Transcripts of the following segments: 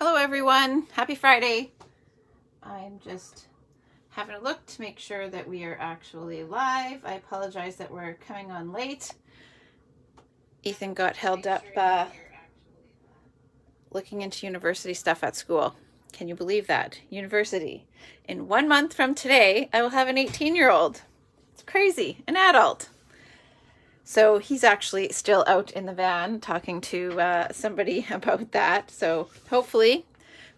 Hello everyone, happy Friday. I'm just having a look to make sure that we are actually live. I apologize that we're coming on late. Ethan got held up looking into university stuff at school. Can you believe that? University. In 1 month from today, I will have an 18-year-old. It's crazy, an adult. So he's actually still out in the van talking to somebody about that. So hopefully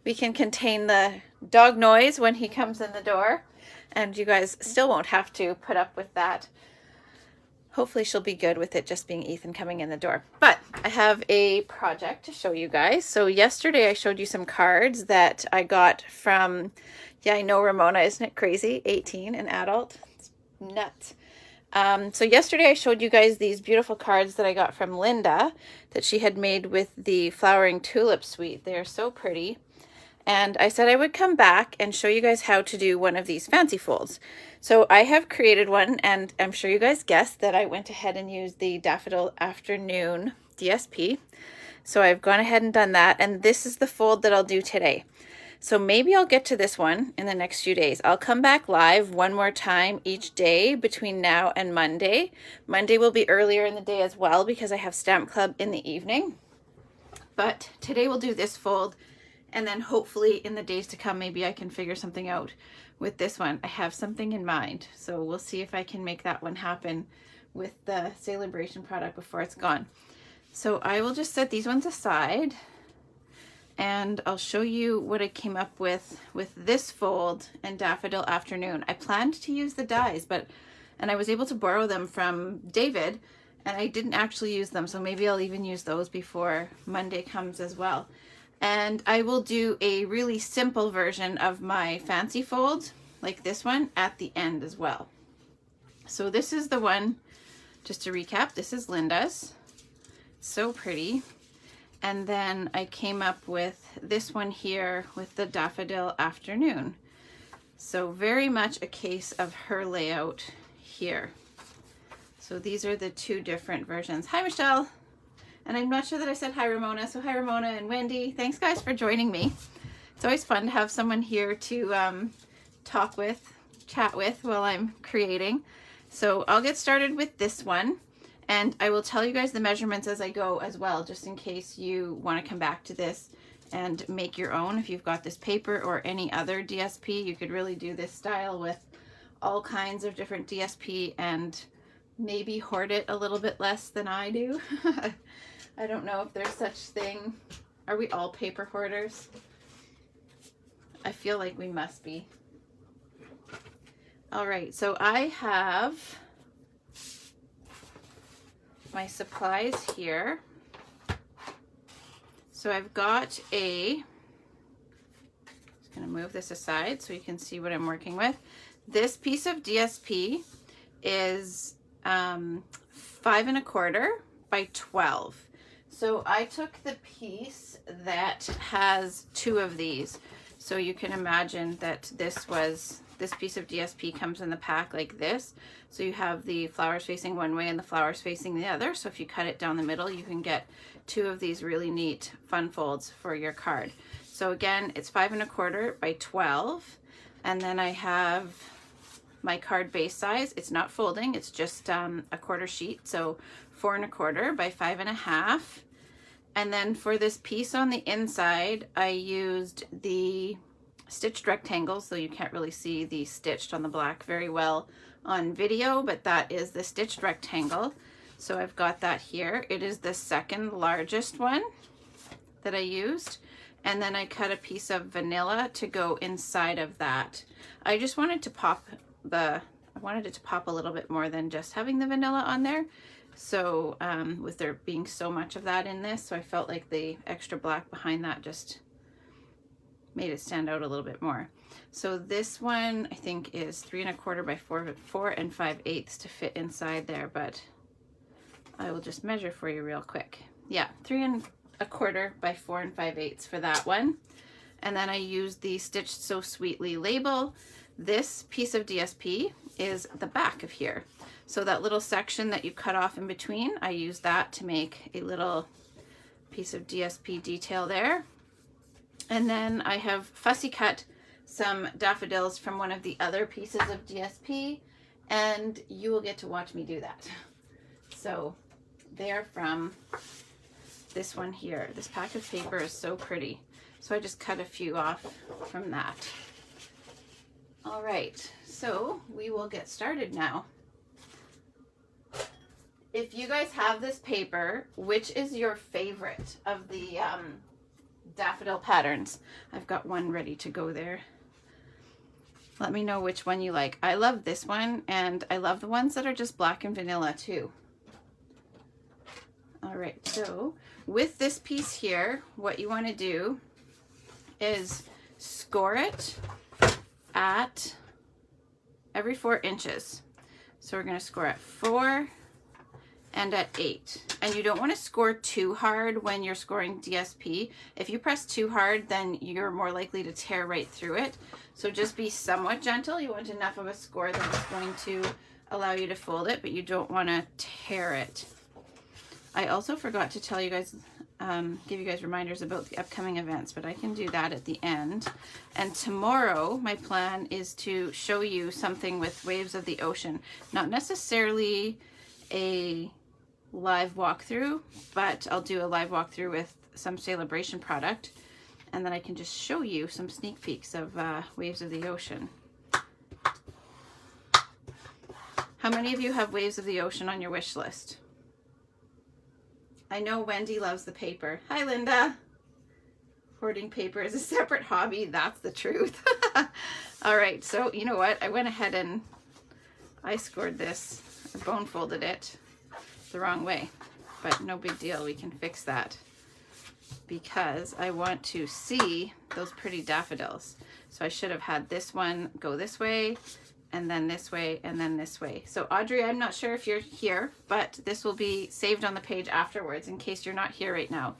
we can contain the dog noise when he comes in the door, and you guys still won't have to put up with that. Hopefully she'll be good with it just being Ethan coming in the door. But I have a project to show you guys. So yesterday I showed you some cards that I got from, yeah, I know Ramona, isn't it crazy? 18, an adult. It's nuts. So yesterday I showed you guys these beautiful cards that I got from Linda that she had made with the Flowering Tulip Suite. They are so pretty. And I said I would come back and show you guys how to do one of these fancy folds. So I have created one, and I'm sure you guys guessed that I went ahead and used the Daffodil Afternoon DSP. So I've gone ahead and done that, and this is the fold that I'll do today. So maybe I'll get to this one in the next few days. I'll come back live one more time each day between now and Monday. Monday will be earlier in the day as well because I have Stamp Club in the evening. But today we'll do this fold. And then hopefully in the days to come, maybe I can figure something out with this one. I have something in mind. So we'll see if I can make that one happen with the Celebration product before it's gone. So I will just set these ones aside and I'll show you what I came up with this fold and Daffodil Afternoon. I planned to use the dies, and I was able to borrow them from David, and I didn't actually use them. So maybe I'll even use those before Monday comes as well. And I will do a really simple version of my fancy fold, like this one, at the end as well. So this is the one, just to recap, this is Linda's. So pretty. And then I came up with this one here with the Daffodil Afternoon. So very much a case of her layout here. So these are the two different versions. Hi, Michelle. And I'm not sure that I said hi, Ramona. So hi, Ramona and Wendy. Thanks, guys, for joining me. It's always fun to have someone here to talk with, chat with while I'm creating. So I'll get started with this one. And I will tell you guys the measurements as I go as well, just in case you want to come back to this and make your own. If you've got this paper or any other DSP, you could really do this style with all kinds of different DSP and maybe hoard it a little bit less than I do. I don't know if there's such thing. Are we all paper hoarders? I feel like we must be. All right, so I have my supplies here. So I've got just gonna move this aside so you can see what I'm working with. This piece of DSP is 5 1/4 by 12. So I took the piece that has 2 of these. So you can imagine that this piece of DSP comes in the pack like this. So you have the flowers facing one way and the flowers facing the other. So if you cut it down the middle, you can get 2 of these really neat fun folds for your card. So again, it's 5 1/4 by 12. And then I have my card base size. It's not folding, it's just a quarter sheet. So 4 1/4 by 5 1/2. And then for this piece on the inside, I used the stitched rectangles, so you can't really see the stitched on the black very well on video, but that is the stitched rectangle. So I've got that here. It is the second largest one that I used. And then I cut a piece of vanilla to go inside of that. I just wanted to pop I wanted it to pop a little bit more than just having the vanilla on there. So with there being so much of that in this, so I felt like the extra black behind that just made it stand out a little bit more. So this one I think is 3 1/4 by 4 5/8 to fit inside there, but I will just measure for you real quick. Yeah, 3 1/4 by 4 5/8 for that one. And then I used the Stitched So Sweetly label. This piece of DSP is the back of here. So that little section that you cut off in between, I used that to make a little piece of DSP detail there. And then I have fussy cut some daffodils from one of the other pieces of DSP, and you will get to watch me do that. So they're from this one here. This pack of paper is so pretty. So I just cut a few off from that. All right, so we will get started now. If you guys have this paper, which is your favorite of the daffodil patterns? I've got one ready to go there. Let me know which one you like. I love this one, and I love the ones that are just black and vanilla too. All right, so with this piece here, what you want to do is score it at every 4 inches. So we're going to score at 4 and at 8. And you don't want to score too hard when you're scoring DSP. If you press too hard, then you're more likely to tear right through it. So just be somewhat gentle. You want enough of a score that it's going to allow you to fold it, but you don't want to tear it. I also forgot to tell you guys, give you guys reminders about the upcoming events, but I can do that at the end. And tomorrow, my plan is to show you something with Waves of the Ocean. Not necessarily a live walkthrough, but I'll do a live walkthrough with some Celebration product, and then I can just show you some sneak peeks of Waves of the Ocean. How many of you have Waves of the Ocean on your wish list? I know Wendy loves the paper. Hi, Linda. Hoarding paper is a separate hobby. That's the truth. All right, so you know what? I went ahead and I scored this, bone folded it the wrong way, but no big deal. We can fix that because I want to see those pretty daffodils. So I should have had this one go this way, and then this way, and then this way. So Audrey, I'm not sure if you're here, but this will be saved on the page afterwards in case you're not here right now.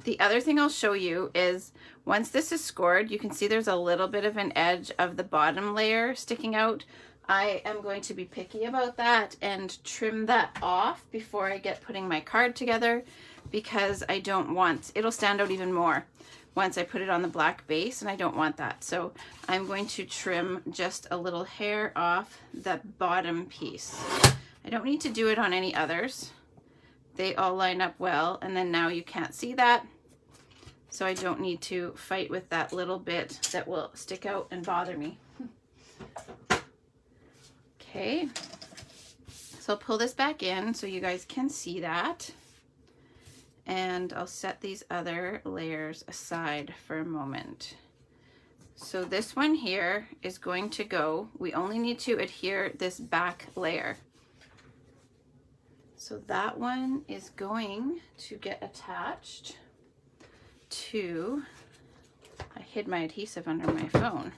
The other thing I'll show you is once this is scored, you can see there's a little bit of an edge of the bottom layer sticking out. I am going to be picky about that and trim that off before I get putting my card together, because I don't want, it'll stand out even more once I put it on the black base, and I don't want that. So I'm going to trim just a little hair off the bottom piece. I don't need to do it on any others. They all line up well, and then now you can't see that. So I don't need to fight with that little bit that will stick out and bother me. Okay, so I'll pull this back in so you guys can see that. And I'll set these other layers aside for a moment. So this one here is going to go, we only need to adhere this back layer. So that one is going to get attached to, I hid my adhesive under my phone.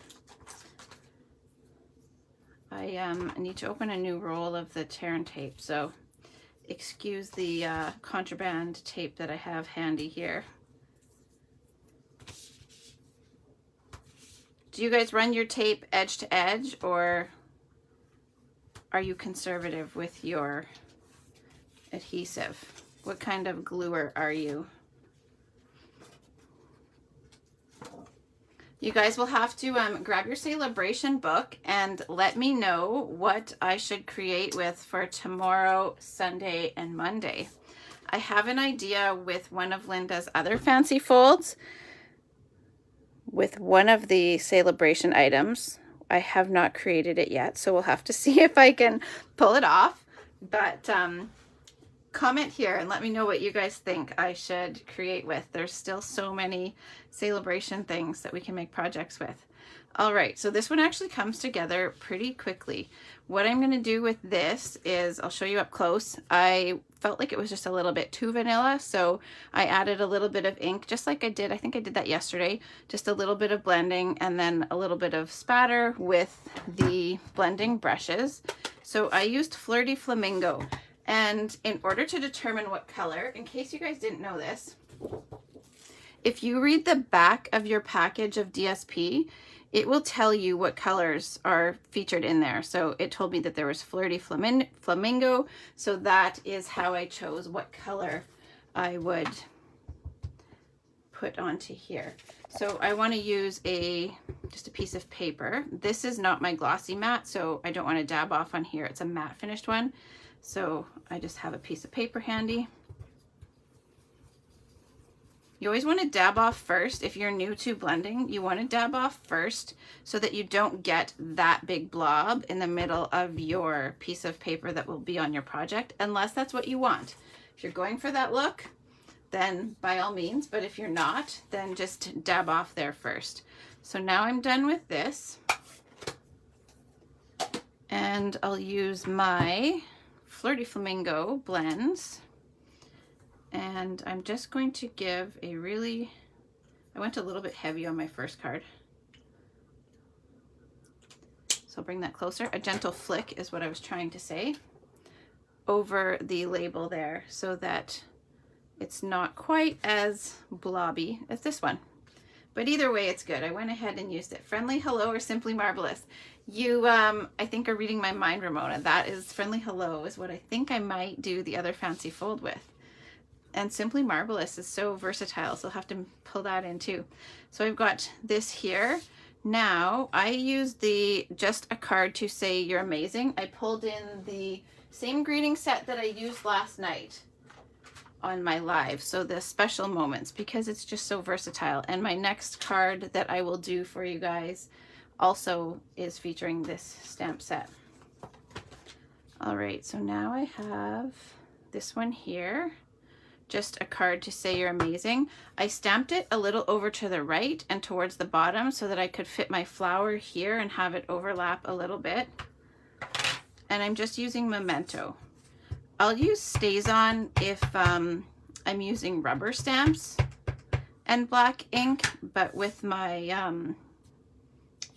I need to open a new roll of the tear and tape, so excuse the contraband tape that I have handy here. Do you guys run your tape edge to edge, or are you conservative with your adhesive? What kind of gluer are you? You guys will have to grab your Celebration book and let me know what I should create with for tomorrow, Sunday, and Monday. I have an idea with one of Linda's other fancy folds with one of the Celebration items. I have not created it yet, so we'll have to see if I can pull it off. But comment here and let me know what you guys think I should create with. There's still so many Celebration things that we can make projects with. All right, so this one actually comes together pretty quickly. What I'm going to do with this is, I'll show you up close. I felt like it was just a little bit too vanilla, so I added a little bit of ink, just like I did, I think I did that yesterday, just a little bit of blending and then a little bit of spatter with the blending brushes. So I used Flirty Flamingo. And in order to determine what color, in case you guys didn't know this, if you read the back of your package of DSP, it will tell you what colors are featured in there. So it told me that there was Flirty Flamingo, so that is how I chose what color I would put onto here. So I want to use just a piece of paper. This is not my glossy matte, so I don't want to dab off on here. It's a matte finished one. So I just have a piece of paper handy. You always want to dab off first. If you're new to blending, you want to dab off first so that you don't get that big blob in the middle of your piece of paper that will be on your project, unless that's what you want. If you're going for that look, then by all means, but if you're not, then just dab off there first. So now I'm done with this, and I'll use my Flirty Flamingo blends. And I'm just going to give I went a little bit heavy on my first card. So I'll bring that closer. A gentle flick is what I was trying to say over the label there so that it's not quite as blobby as this one. But either way, it's good. I went ahead and used it. Friendly Hello or Simply Marvelous. You, I think, are reading my mind, Ramona. That is Friendly Hello is what I think I might do the other fancy fold with. And Simply Marvelous is so versatile, so I'll have to pull that in too. So I've got this here. Now I used just a card to say you're amazing. I pulled in the same greeting set that I used last night on my live. So the special moments, because it's just so versatile. And my next card that I will do for you guys also is featuring this stamp set. All right, so now I have this one here. Just a card to say you're amazing. I stamped it a little over to the right and towards the bottom so that I could fit my flower here and have it overlap a little bit. And I'm just using Memento. I'll use StazOn if I'm using rubber stamps and black ink, but with my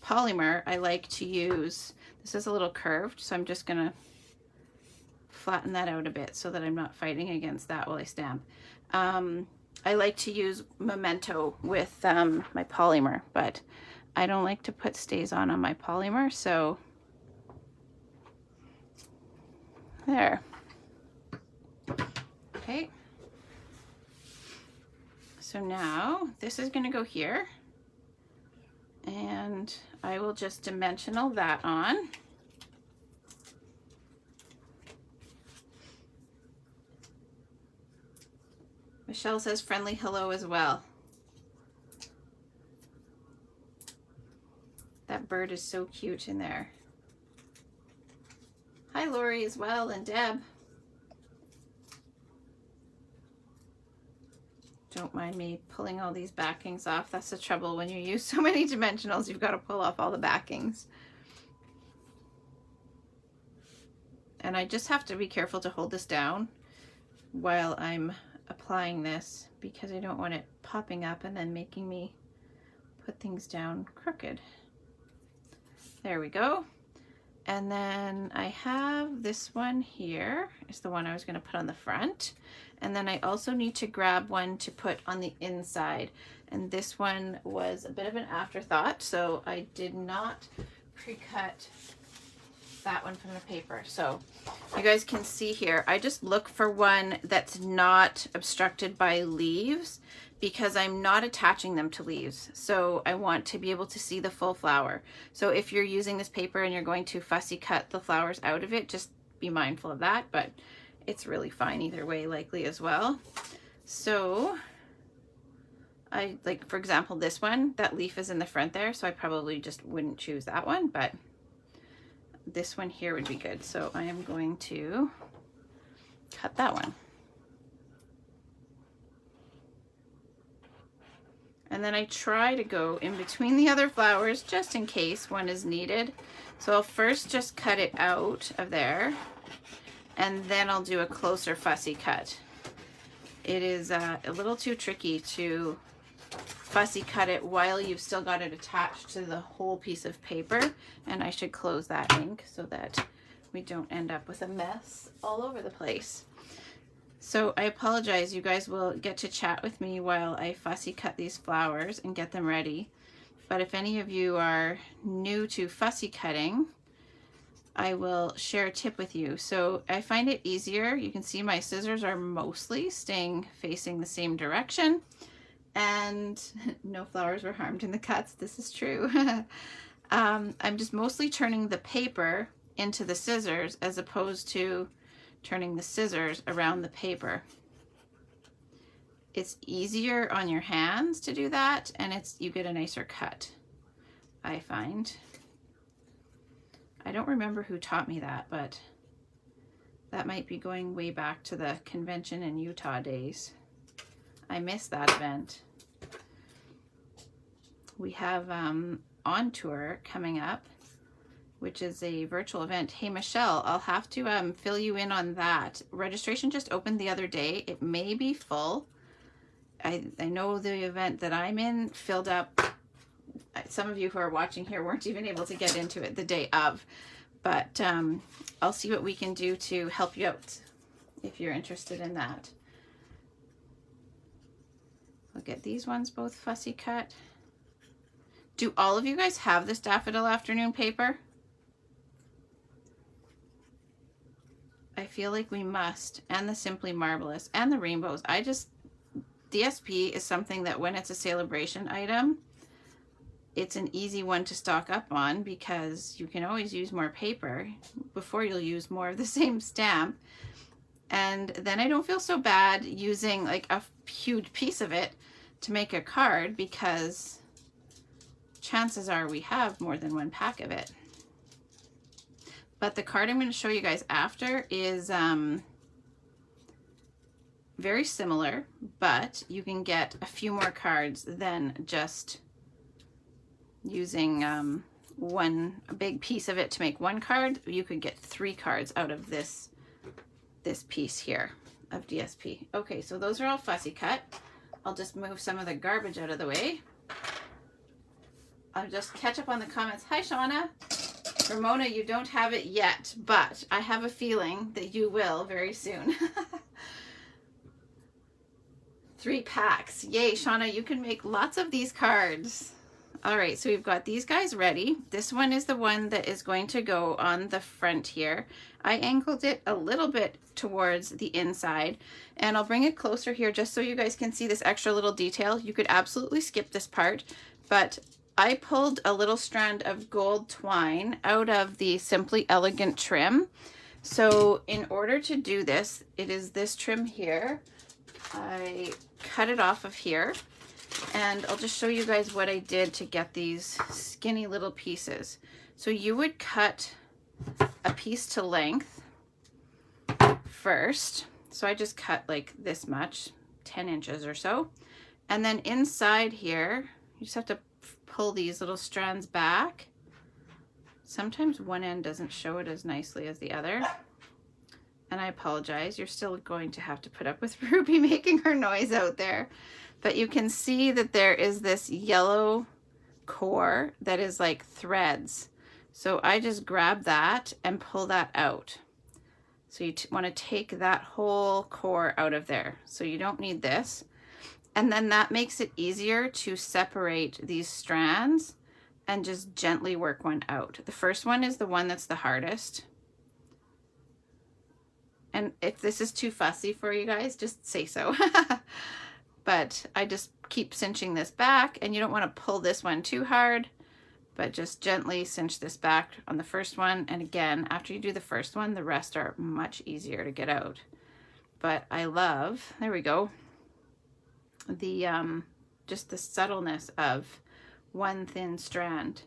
polymer, I like to use, this is a little curved, so I'm just gonna flatten that out a bit so that I'm not fighting against that while I stamp. I like to use Memento with my polymer, but I don't like to put StazOn on my polymer, so there. Okay. So now this is going to go here, and I will just dimensional that on. Michelle says Friendly Hello as well. That bird is so cute in there. Hi Lori as well, and Deb. Don't mind me pulling all these backings off. That's the trouble when you use so many dimensionals. You've got to pull off all the backings. And I just have to be careful to hold this down while I'm applying this, because I don't want it popping up and then making me put things down crooked. There we go. And then I have this one here is the one I was going to put on the front. And then I also need to grab one to put on the inside. And this one was a bit of an afterthought, so I did not pre-cut that one from the paper. So you guys can see here, I just look for one that's not obstructed by leaves, because I'm not attaching them to leaves. So I want to be able to see the full flower. So if you're using this paper and you're going to fussy cut the flowers out of it, just be mindful of that, but it's really fine either way, likely as well. So I like, for example, this one, that leaf is in the front there, so I probably just wouldn't choose that one, but this one here would be good. So I am going to cut that one. And then I try to go in between the other flowers just in case one is needed. So I'll first just cut it out of there, and then I'll do a closer fussy cut. It is a little too tricky to fussy cut it while you've still got it attached to the whole piece of paper, and I should close that ink so that we don't end up with a mess all over the place. So I apologize, you guys will get to chat with me while I fussy cut these flowers and get them ready. But if any of you are new to fussy cutting, I will share a tip with you. So I find it easier. You can see my scissors are mostly staying facing the same direction. and no flowers were harmed in the cuts. This is true. I'm just mostly turning the paper into the scissors as opposed to turning the scissors around the paper. It's easier on your hands to do that, and you get a nicer cut, I find. I don't remember who taught me that, but that might be going way back to the convention in Utah days. I missed that event. We have On Tour coming up, which is a virtual event. Hey, Michelle, I'll have to fill you in on that. Registration just opened the other day. It may be full. I know the event that I'm in filled up. Some of you who are watching here weren't even able to get into it the day of, but I'll see what we can do to help you out if you're interested in that. I'll get these ones both fussy cut. Do all of you guys have this Daffodil Afternoon paper? I feel like we must, and the Simply Marvelous and the rainbows. DSP is something that when it's a celebration item, it's an easy one to stock up on because you can always use more paper before you'll use more of the same stamp. And then I don't feel so bad using like a huge piece of it to make a card because chances are we have more than one pack of it. But the card I'm going to show you guys after is very similar, but you can get a few more cards than just using a big piece of it to make one card. You could get 3 cards out of this piece here of DSP. Okay, so those are all fussy cut. I'll just move some of the garbage out of the way. I'll just catch up on the comments. Hi, Shauna. Ramona, you don't have it yet, but I have a feeling that you will very soon. 3 packs. Yay, Shauna, you can make lots of these cards. All right, so we've got these guys ready. This one is the one that is going to go on the front here. I angled it a little bit towards the inside, and I'll bring it closer here just so you guys can see this extra little detail. You could absolutely skip this part, but I pulled a little strand of gold twine out of the Simply Elegant trim. So in order to do this, it is this trim here. I cut it off of here, and I'll just show you guys what I did to get these skinny little pieces. So you would cut a piece to length first. So I just cut like this much, 10 inches or so. And then inside here, you just have to pull these little strands back. Sometimes one end doesn't show it as nicely as the other. And I apologize, you're still going to have to put up with Ruby making her noise out there. But you can see that there is this yellow core that is like threads. So I just grab that and pull that out. So you want to take that whole core out of there. So you don't need this. And then that makes it easier to separate these strands and just gently work one out. The first one is the one that's the hardest. And if this is too fussy for you guys, just say so. But I just keep cinching this back, and you don't want to pull this one too hard, but just gently cinch this back on the first one. And again, after you do the first one, the rest are much easier to get out. But I love, there we go, the just the subtleness of one thin strand.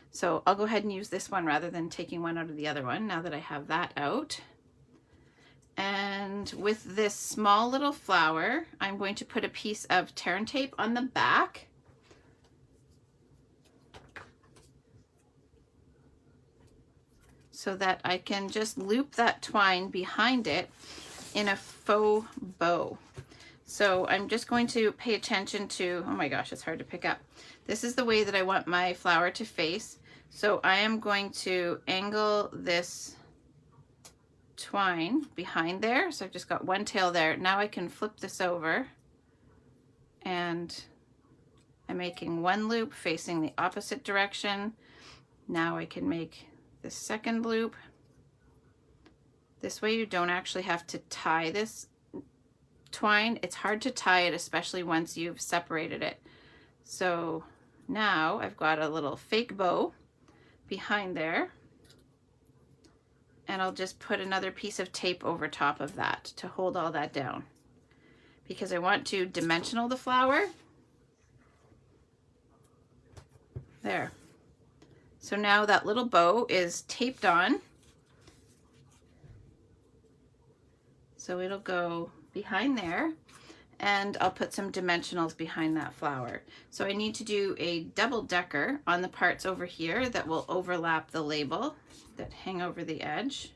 So I'll go ahead and use this one rather than taking one out of the other one now that I have that out. And with this small little flower, I'm going to put a piece of tear and tape on the back. So that I can just loop that twine behind it in a faux bow. So I'm just going to pay attention to, oh my gosh, it's hard to pick up. This is the way that I want my flower to face. So I am going to angle this twine behind there. So I've just got one tail there. Now I can flip this over, and I'm making one loop facing the opposite direction. Now I can make the second loop. This way you don't actually have to tie this twine, it's hard to tie it, especially once you've separated it. So now I've got a little fake bow behind there, and I'll just put another piece of tape over top of that to hold all that down, because I want to dimensional the flower. There. So now that little bow is taped on. So it'll go behind there, and I'll put some dimensionals behind that flower. So I need to do a double decker on the parts over here that will overlap the label that hang over the edge.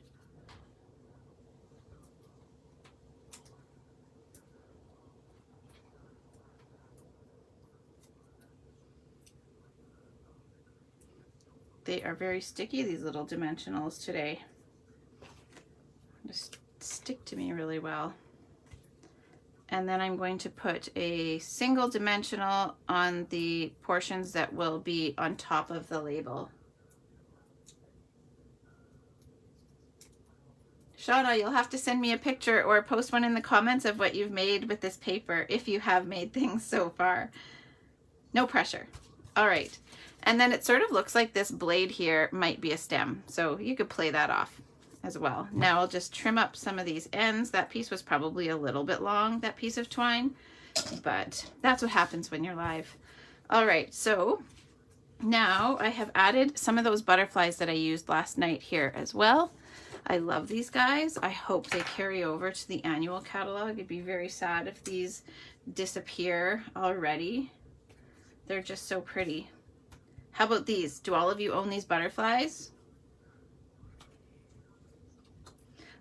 They are very sticky, these little dimensionals today. Just stick to me really well. And then I'm going to put a single dimensional on the portions that will be on top of the label. Shauna, you'll have to send me a picture or post one in the comments of what you've made with this paper, if you have made things so far. No pressure. All right. And then it sort of looks like this blade here might be a stem, so you could play that off as well. Now I'll just trim up some of these ends. That piece was probably a little bit long, that piece of twine, but that's what happens when you're live. All right, so now I have added some of those butterflies that I used last night here as well. I love these guys. I hope they carry over to the annual catalog. It'd be very sad if these disappear already. They're just so pretty. How about these? Do all of you own these butterflies?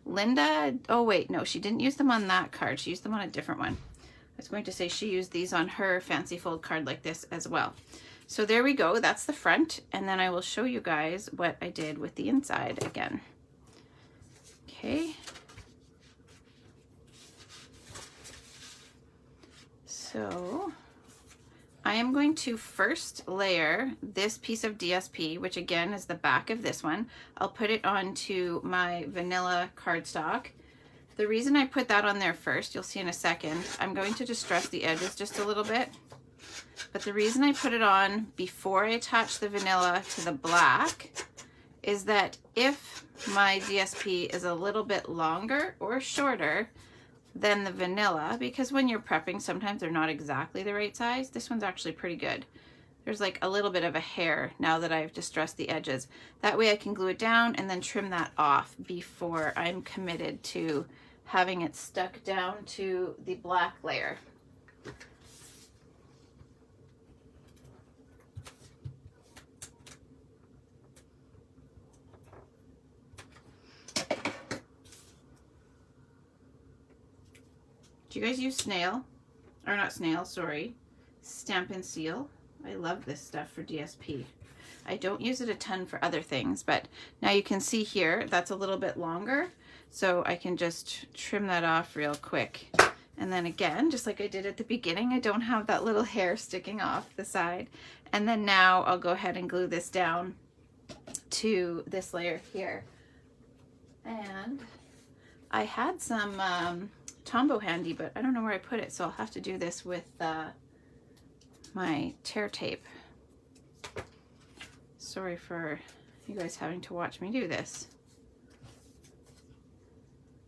Linda, oh wait, no, she didn't use them on that card. She used them on a different one. I was going to say she used these on her fancy fold card like this as well. So there we go, that's the front. And then I will show you guys what I did with the inside again. Okay. So I am going to first layer this piece of DSP, which again is the back of this one. I'll put it onto my vanilla cardstock. The reason I put that on there first, you'll see in a second, I'm going to distress the edges just a little bit. But the reason I put it on before I attach the vanilla to the black is that if my DSP is a little bit longer or shorter than the vanilla, because when you're prepping sometimes they're not exactly the right size, this one's actually pretty good. There's like a little bit of a hair now that I've distressed the edges. That way I can glue it down and then trim that off before I'm committed to having it stuck down to the black layer. Do you guys use snail? Or not snail, sorry. Stampin' Seal. I love this stuff for DSP. I don't use it a ton for other things, but now you can see here, that's a little bit longer. So I can just trim that off real quick. And then again, just like I did at the beginning, I don't have that little hair sticking off the side. And then now I'll go ahead and glue this down to this layer here. And I had some Tombow handy, but I don't know where I put it, so I'll have to do this with my tear tape. Sorry for you guys having to watch me do this.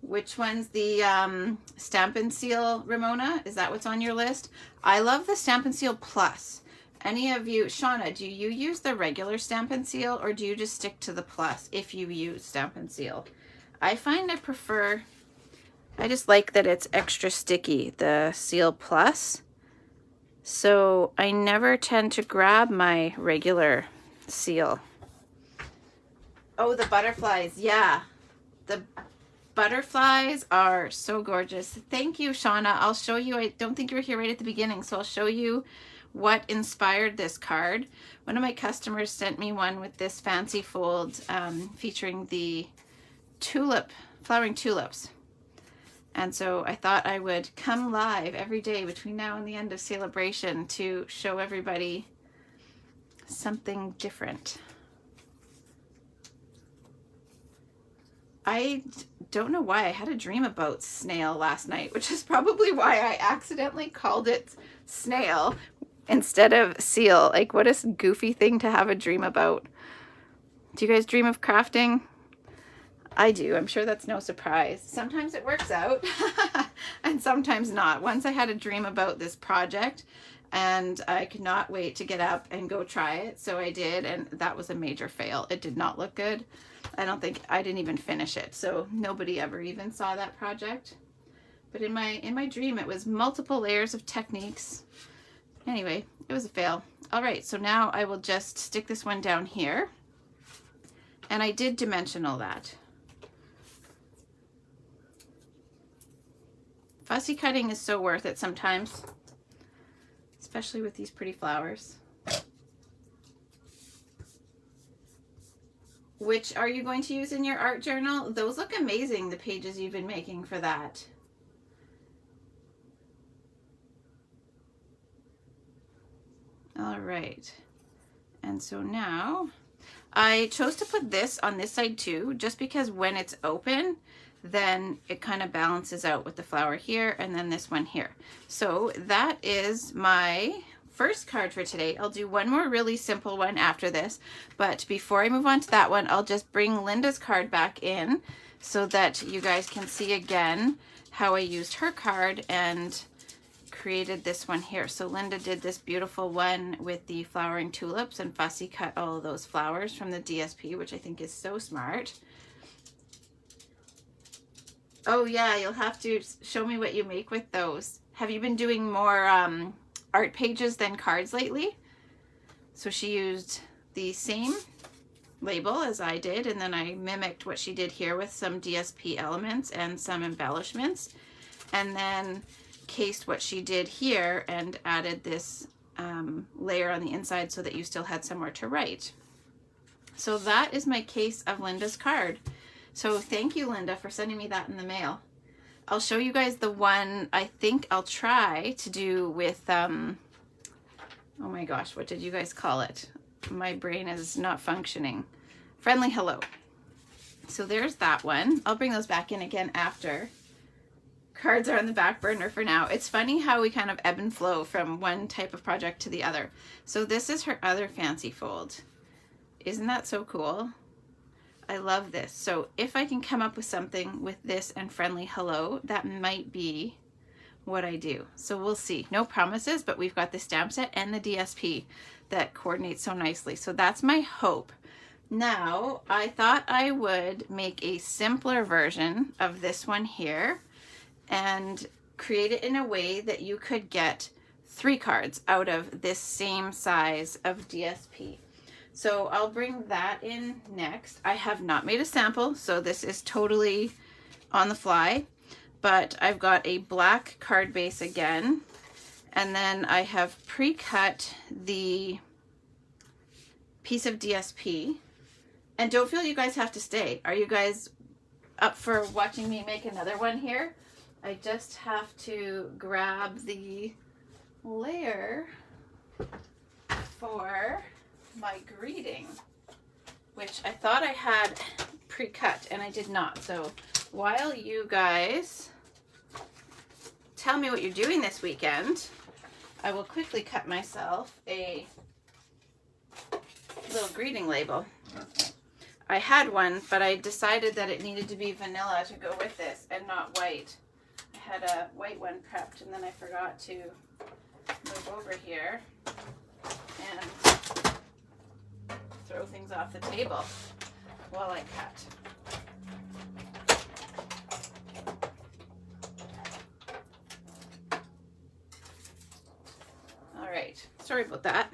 Which one's the Stampin' Seal, Ramona? Is that what's on your list? I love the Stampin' Seal Plus. Any of you, Shauna, do you use the regular Stampin' Seal, or do you just stick to the Plus if you use Stampin' Seal? I find I prefer, I just like that it's extra sticky, the Seal Plus. So I never tend to grab my regular seal. Oh, the butterflies, yeah. The butterflies are so gorgeous. Thank you, Shauna. I'll show you, I don't think you were here right at the beginning, so I'll show you what inspired this card. One of my customers sent me one with this fancy fold featuring the tulip, flowering tulips. And so I thought I would come live every day between now and the end of celebration to show everybody something different. I don't know why I had a dream about snail last night, which is probably why I accidentally called it snail instead of seal. Like, what a goofy thing to have a dream about. Do you guys dream of crafting? I do. I'm sure that's no surprise. Sometimes it works out and sometimes not. Once I had a dream about this project and I could not wait to get up and go try it. So I did, and that was a major fail. It did not look good. I didn't even finish it. So nobody ever even saw that project. But in my dream, it was multiple layers of techniques. Anyway, it was a fail. All right, so now I will just stick this one down here. And I did dimensional that. Fussy cutting is so worth it sometimes, especially with these pretty flowers. Which are you going to use in your art journal? Those look amazing, the pages you've been making for that. All right. And so now I chose to put this on this side too, just because when it's open, then it kind of balances out with the flower here and then this one here. So that is my first card for today. I'll do one more really simple one after this, but before I move on to that one, I'll just bring Linda's card back in so that you guys can see again how I used her card and created this one here. So Linda did this beautiful one with the flowering tulips and fussy cut all of those flowers from the DSP, which I think is so smart. Oh yeah, you'll have to show me what you make with those. Have you been doing more art pages than cards lately? So she used the same label as I did, and then I mimicked what she did here with some DSP elements and some embellishments, and then cased what she did here and added this layer on the inside so that you still had somewhere to write. So that is my case of Linda's card. So thank you, Linda, for sending me that in the mail. I'll show you guys the one I think I'll try to do with, oh my gosh, what did you guys call it? My brain is not functioning. Friendly Hello. So there's that one. I'll bring those back in again after. Cards are on the back burner for now. It's funny how we kind of ebb and flow from one type of project to the other. So this is her other fancy fold. Isn't that so cool? I love this. So if I can come up with something with this and Friendly Hello, that might be what I do. So we'll see. No promises, but we've got the stamp set and the DSP that coordinate so nicely. So that's my hope. Now, I thought I would make a simpler version of this one here and create it in a way that you could get 3 cards out of this same size of DSP. So I'll bring that in next. I have not made a sample, so this is totally on the fly, but I've got a black card base again, and then I have pre-cut the piece of DSP. And don't feel you guys have to stay. Are you guys up for watching me make another one here? I just have to grab the layer for my greeting, which I thought I had pre-cut and I did not. So while you guys tell me what you're doing this weekend, I will quickly cut myself a little greeting label. I had one, but I decided that it needed to be vanilla to go with this and not white. I had a white one prepped and then I forgot to move over here and throw things off the table while I cut. All right, sorry about that.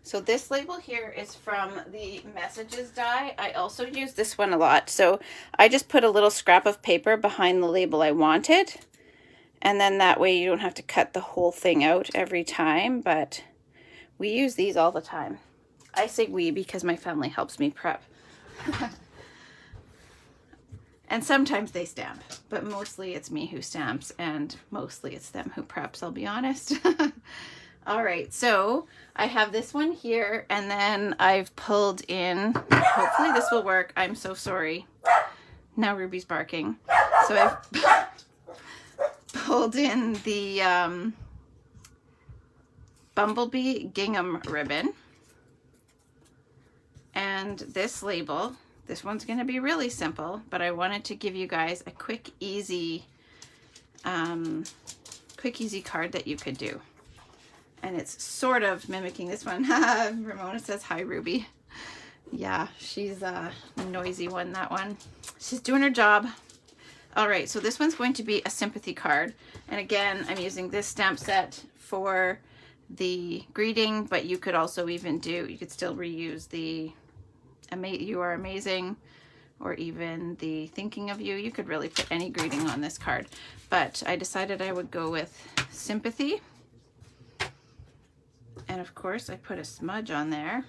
So this label here is from the Messages die. I also use this one a lot. So I just put a little scrap of paper behind the label I wanted. And then that way you don't have to cut the whole thing out every time, but we use these all the time. I say we because my family helps me prep. And sometimes they stamp, but mostly it's me who stamps and mostly it's them who preps, I'll be honest. All right, so I have this one here and then I've pulled in, hopefully this will work. I'm so sorry. Now Ruby's barking. So I've pulled in the Bumblebee gingham ribbon. And this label, this one's going to be really simple, but I wanted to give you guys a quick, easy card that you could do. And it's sort of mimicking this one. Ramona says, hi, Ruby. Yeah, she's a noisy one, that one. She's doing her job. All right, so this one's going to be a sympathy card. And again, I'm using this stamp set for the greeting, but you could also even you could still reuse the you are amazing, or even the thinking of you. You could really put any greeting on this card. But I decided I would go with sympathy. And of course, I put a smudge on there.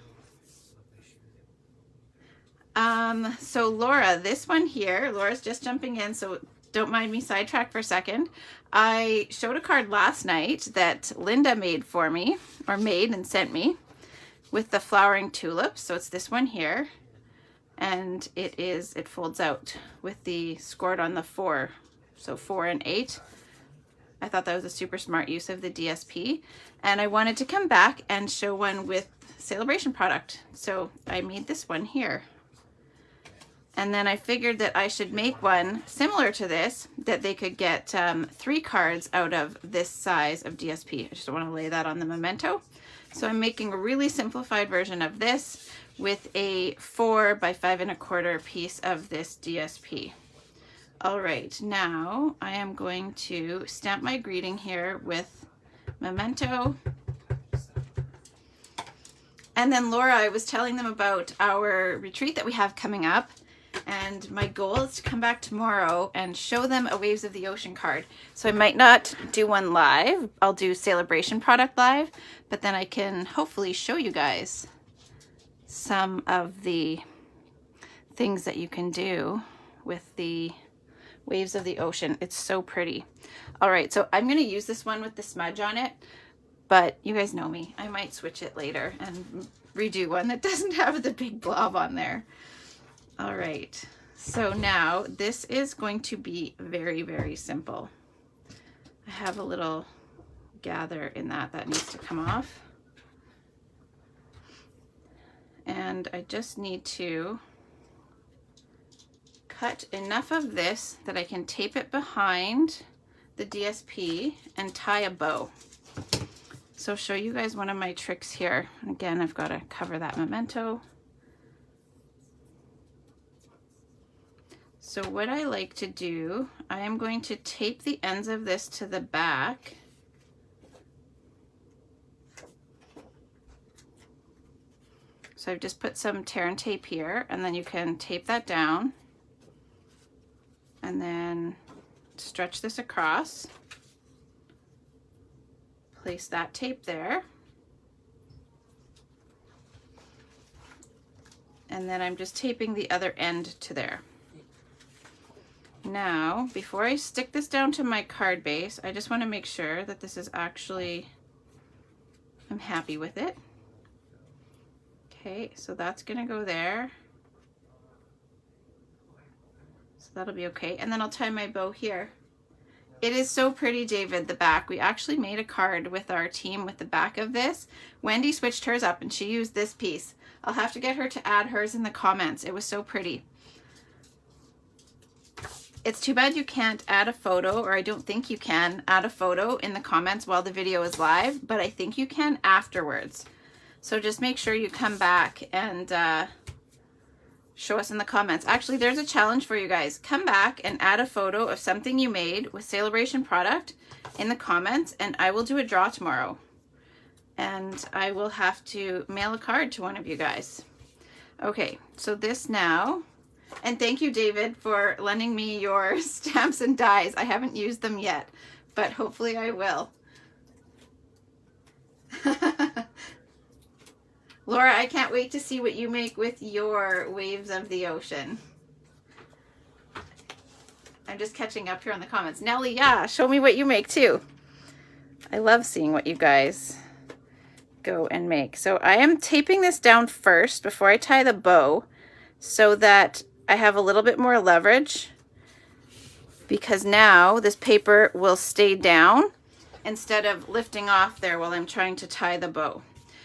So Laura, this one here, Laura's just jumping in, so don't mind me sidetrack for a second. I showed a card last night that Linda made for me, or made and sent me, with the flowering tulips. So it's this one here, and it folds out with the scored on the 4, so 4 and 8. I thought that was a super smart use of the DSP, and I wanted to come back and show one with celebration product. So I made this one here. And then I figured that I should make one similar to this, that they could get 3 cards out of this size of DSP. I just want to lay that on the memento. So I'm making a really simplified version of this with a 4 by 5 1/4 piece of this DSP. All right, now I am going to stamp my greeting here with memento. And then Laura, I was telling them about our retreat that we have coming up. And my goal is to come back tomorrow and show them a Waves of the Ocean card. So I might not do one live. I'll do celebration product live, but then I can hopefully show you guys some of the things that you can do with the Waves of the Ocean. It's so pretty. All right, so I'm going to use this one with the smudge on it, but you guys know me. I might switch it later and redo one that doesn't have the big blob on there. All right, so now this is going to be very, very simple. I have a little gather in that needs to come off. And I just need to cut enough of this that I can tape it behind the DSP and tie a bow. So I'll show you guys one of my tricks here. Again, I've got to cover that memento. So what I like to do, I am going to tape the ends of this to the back. So I've just put some tear and tape here, and then you can tape that down and then stretch this across. Place that tape there. And then I'm just taping the other end to there. Now, before I stick this down to my card base, I just want to make sure that this is actually, I'm happy with it. Okay, so that's going to go there. So that'll be okay. And then I'll tie my bow here. It is so pretty, David, the back. We actually made a card with our team with the back of this. Wendy switched hers up and she used this piece. I'll have to get her to add hers in the comments. It was so pretty. It's too bad you can't add a photo, or I don't think you can add a photo in the comments while the video is live, but I think you can afterwards. So just make sure you come back and show us in the comments. Actually, there's a challenge for you guys. Come back and add a photo of something you made with celebration product in the comments, and I will do a draw tomorrow. And I will have to mail a card to one of you guys. Okay, so this now. And thank you, David, for lending me your stamps and dies. I haven't used them yet, but hopefully I will. Laura, I can't wait to see what you make with your Waves of the Ocean. I'm just catching up here on the comments. Nellie, yeah, show me what you make too. I love seeing what you guys go and make. So I am taping this down first before I tie the bow so that I have a little bit more leverage because now this paper will stay down instead of lifting off there while I'm trying to tie the bow.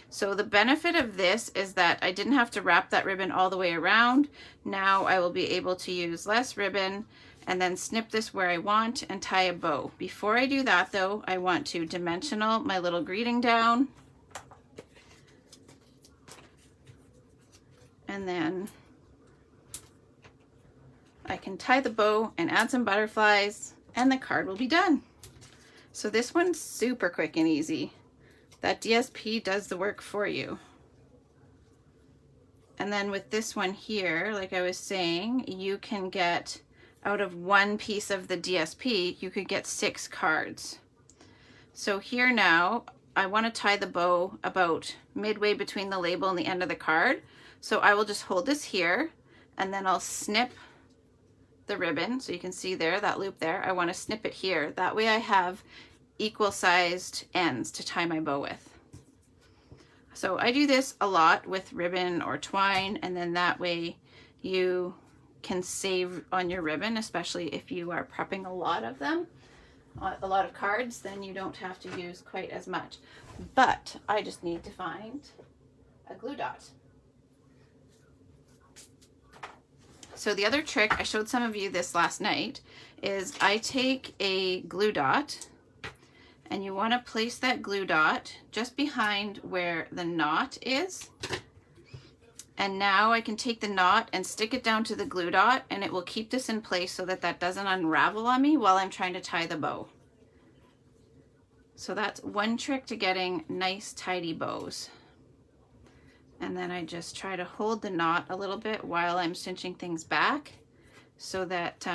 So the benefit of this is that I didn't have to wrap that ribbon all the way around. Now I will be able to use less ribbon and then snip this where I want and tie a bow. Before I do that though, I want to dimensional my little greeting down. And then I can tie the bow and add some butterflies and the card will be done. So this one's super quick and easy. That DSP does the work for you. And then with this one here, like I was saying, you can get out of one piece of the DSP, you could get 6 cards. So here now, I want to tie the bow about midway between the label and the end of the card. So I will just hold this here and then I'll snip the ribbon. So you can see there, that loop there. I want to snip it here. That way I have equal sized ends to tie my bow with. So I do this a lot with ribbon or twine, and then that way you can save on your ribbon, especially if you are prepping a lot of them, a lot of cards, then you don't have to use quite as much. But I just need to find a glue dot. So the other trick, I showed some of you this last night, is I take a glue dot and you want to place that glue dot just behind where the knot is. And now I can take the knot and stick it down to the glue dot and it will keep this in place so that that doesn't unravel on me while I'm trying to tie the bow. So that's one trick to getting nice tidy bows. And then I just try to hold the knot a little bit while I'm cinching things back so that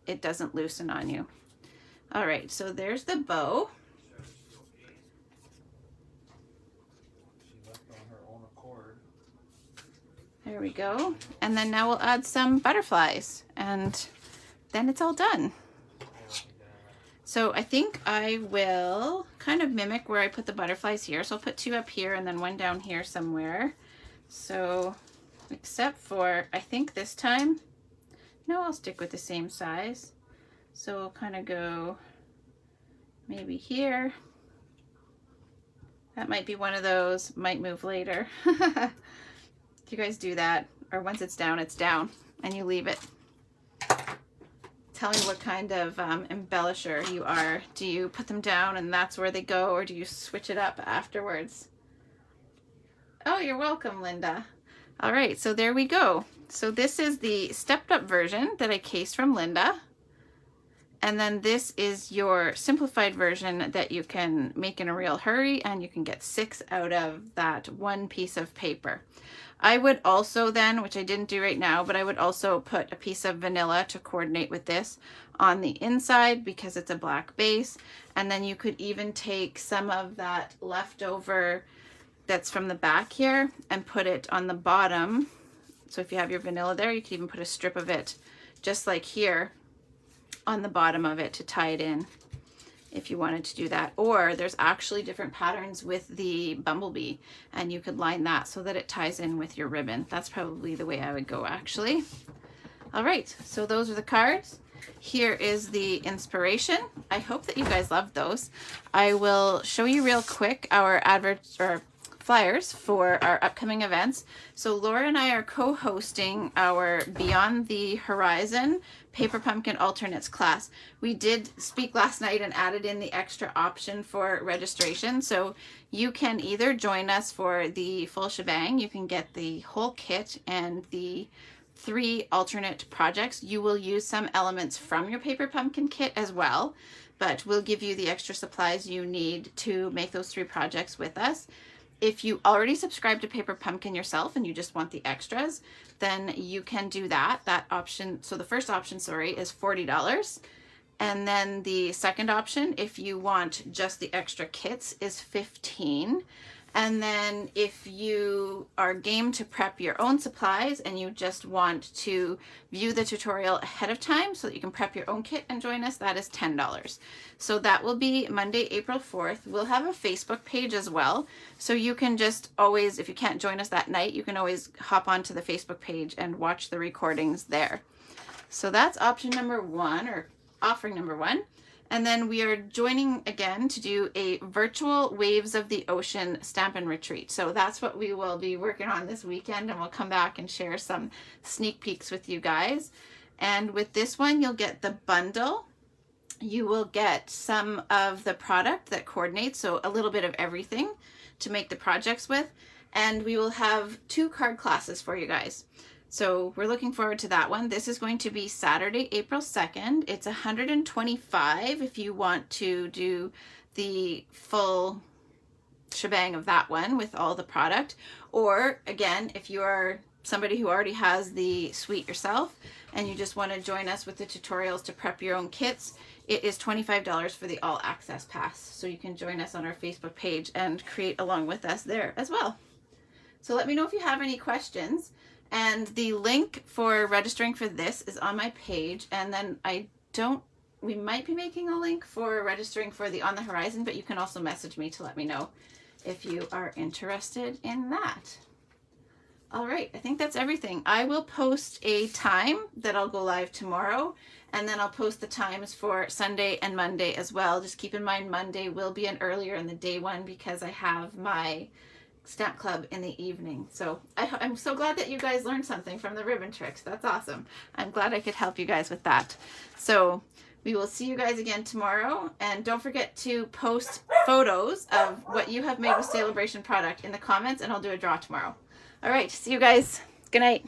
it doesn't loosen on you. All right, so there's the bow. There we go. And then now we'll add some butterflies and then it's all done. So I think I will kind of mimic where I put the butterflies here. So I'll put 2 up here and then 1 down here somewhere. So except for, I think this time, no, I'll stick with the same size. So we'll kind of go maybe here. That might be one of those, might move later. You guys do that, or once it's down and you leave it. Tell me what kind of embellisher you are. Do you put them down and that's where they go, or do you switch it up afterwards? Oh, you're welcome, Linda. All right, so there we go. So this is the stepped up version that I cased from Linda. And then this is your simplified version that you can make in a real hurry, and you can get 6 out of that one piece of paper. I would also then, which I didn't do right now, but I would also put a piece of vanilla to coordinate with this on the inside because it's a black base. And then you could even take some of that leftover that's from the back here and put it on the bottom. So if you have your vanilla there, you could even put a strip of it just like here on the bottom of it to tie it in if you wanted to do that. Or there's actually different patterns with the bumblebee and you could line that so that it ties in with your ribbon. That's probably the way I would go actually. All right, so those are the cards. Here is the inspiration. I hope that you guys loved those. I will show you real quick our flyers for our upcoming events. So Laura and I are co-hosting our Beyond the Horizon Paper Pumpkin Alternates class. We did speak last night and added in the extra option for registration. So you can either join us for the full shebang, you can get the whole kit and the 3 alternate projects. You will use some elements from your Paper Pumpkin kit as well, but we'll give you the extra supplies you need to make those 3 projects with us. If you already subscribe to Paper Pumpkin yourself and you just want the extras, then you can do that. That option, so the first option, sorry, is $40. And then the second option, if you want just the extra kits, is $15. And then if you are game to prep your own supplies and you just want to view the tutorial ahead of time so that you can prep your own kit and join us, that is $10. So that will be Monday, April 4th. We'll have a Facebook page as well. So you can just always, if you can't join us that night, you can always hop onto the Facebook page and watch the recordings there. So that's option number 1, or offering number 1. And then we are joining again to do a virtual Waves of the Ocean Stampin' Retreat. So that's what we will be working on this weekend, and we'll come back and share some sneak peeks with you guys. And with this one, you'll get the bundle. You will get some of the product that coordinates, so a little bit of everything to make the projects with. And we will have 2 card classes for you guys. So we're looking forward to that one. This is going to be Saturday, April 2nd. It's $125 if you want to do the full shebang of that one with all the product. Or again, if you are somebody who already has the suite yourself and you just want to join us with the tutorials to prep your own kits, it is $25 for the all access pass. So you can join us on our Facebook page and create along with us there as well. So let me know if you have any questions. And the link for registering for this is on my page. And then we might be making a link for registering for the On the Horizon, but you can also message me to let me know if you are interested in that. All right, I think that's everything. I will post a time that I'll go live tomorrow, and then I'll post the times for Sunday and Monday as well. Just keep in mind Monday will be an earlier in the day one because I have my stamp club in the evening. So I'm so glad that you guys learned something from the ribbon tricks. That's awesome. I'm glad I could help you guys with that. So we will see you guys again tomorrow, and don't forget to post photos of what you have made with Celebration product in the comments, and I'll do a draw tomorrow. All right, see you guys. Good night.